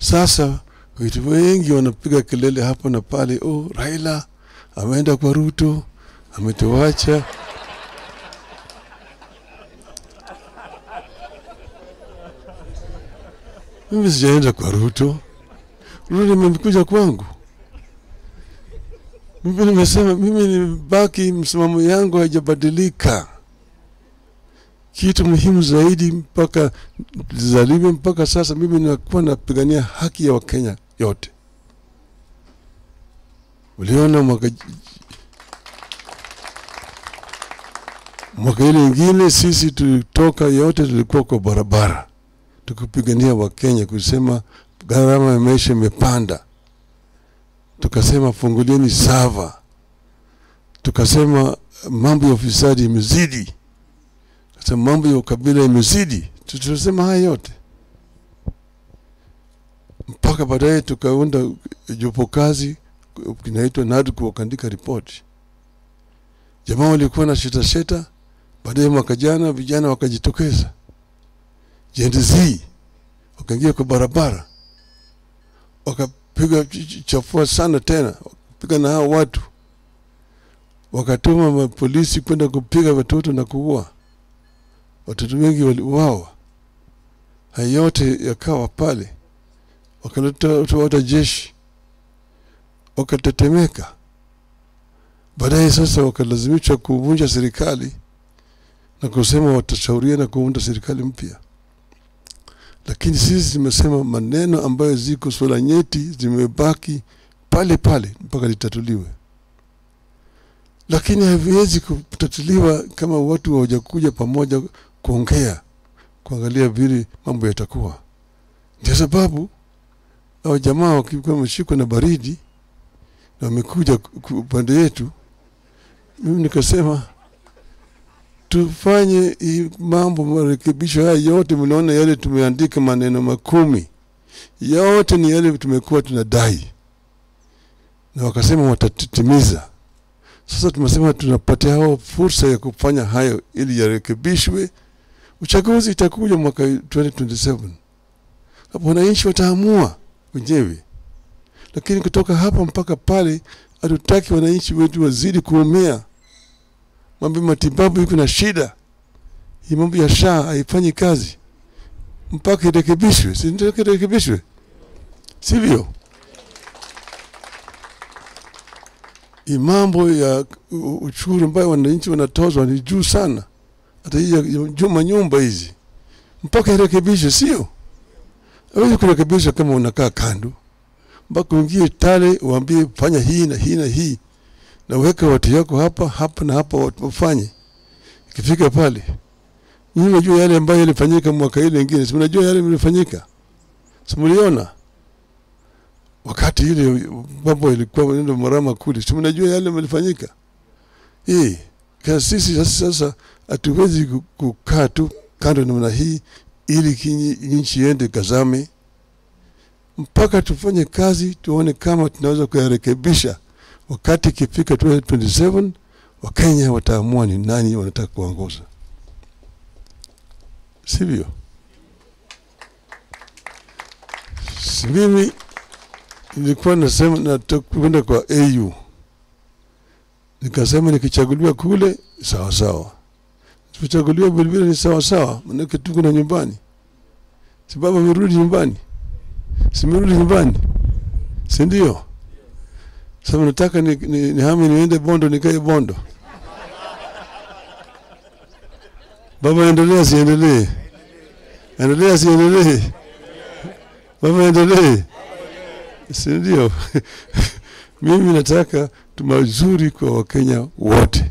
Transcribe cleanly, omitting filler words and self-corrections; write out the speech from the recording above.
Sasa watu wengi wanapiga kelele hapa na pale, Raila ameenda kwa Ruto, ametuacha. Mimi sijaenda kwa Ruto. Ruto nimekuja kwangu. Mimi nimesema mimi nibaki, msimamo yangu haijabadilika. Kitu muhimu zaidi mpaka zalime mpaka sasa mimi ninakuwa napigania haki ya Wakenya yote. Uliona mwaka ile ingine sisi tulitoka yote, tulikuwa kwa barabara tukipigania Wakenya, kusema gharama ya maisha imepanda, tukasema fungulieni sava, tukasema mambo ya ufisadi imezidi, tukasema mambo ya ukabila imezidi. Tulisema haya yote mpaka baadaye tukaunda jopo kazi kinaitwa NADCO, wakaandika ripoti. Jamaa walikuwa na sheta, baadaye mwaka jana vijana wakajitokeza, Gen Z wakaingia kwa barabara, wakapiga chafua sana tena, wakapiga na hao watu, wakatuma polisi kwenda kupiga watoto na kuua watoto, wengi waliuawa. Hayo yote yakawa pale, wakaleta watu jeshi, wakatetemeka. Baadaye sasa wakalazimishwa kuvunja serikali na kusema watashauriana kuunda serikali mpya. Lakini sisi tumesema maneno ambayo ziko swala nyeti zimebaki pale pale mpaka litatuliwe. Lakini haviwezi kutatuliwa kama watu hawajakuja pamoja kuongea, kuangalia vile mambo yatakuwa. Ndio sababu hao jamaa wakikuwa wameshikwa na baridi na wamekuja upande yetu, mimi nikasema tufanye mambo marekebisho haya yote. Mnaona yale tumeandika maneno 10 yote ni yale tumekuwa tunadai, na wakasema watatimiza. Sasa tumesema tunapatia hao fursa ya kufanya hayo ili yarekebishwe. Uchaguzi itakuja mwaka 2027, hapo wananchi wataamua wenyewe. Lakini kutoka hapa mpaka pale hatutaki wananchi wetu wazidi kuumia. Mambo matibabu iko na shida, hii mambo ya SHA haifanyi kazi mpaka irekebishwe. Si ndio irekebishwe, sivyo? Hii mambo ya ushuru ambayo wananchi wanatozwa ni juu sana, hata hii ya nyumba hizi mpaka irekebishwe, sio? Hawezi kurekebisha kama unakaa kando, mpaka uingie tale uambie fanya hii na hii na hii, na weka watu yako hapa na hapa wafanye. Ikifika pale, nyinyi mnajua yale ambayo yalifanyika mwaka ile nyingine, si mnajua yale yalifanyika? Si mliona wakati ile mambo ilikuwa ndio marama kule, si mnajua yale yalifanyika? Kwa sisi sasa hatuwezi kukaa tu kando namna hii ili nchi iende kazame, mpaka tufanye kazi tuone kama tunaweza kuyarekebisha. Wakati kifika 2027, Wakenya wataamua ni nani wanataka kuongoza, sivyo? Mimi nilikuwa nasema natakwenda kwa AU, nikasema nikichaguliwa kule sawa sawa, tuchaguliwa bilibili ni sawa sawa, maana tuko na nyumbani. Sababu amerudi nyumbani, simerudi nyumbani, si ndio? Sasa nataka ni hami niende Bondo, nikae Bondo. Baba endelea siendelee? Endelea siendelee? Baba endelee? Si ndio? Mimi nataka tumazuri kwa Wakenya wote.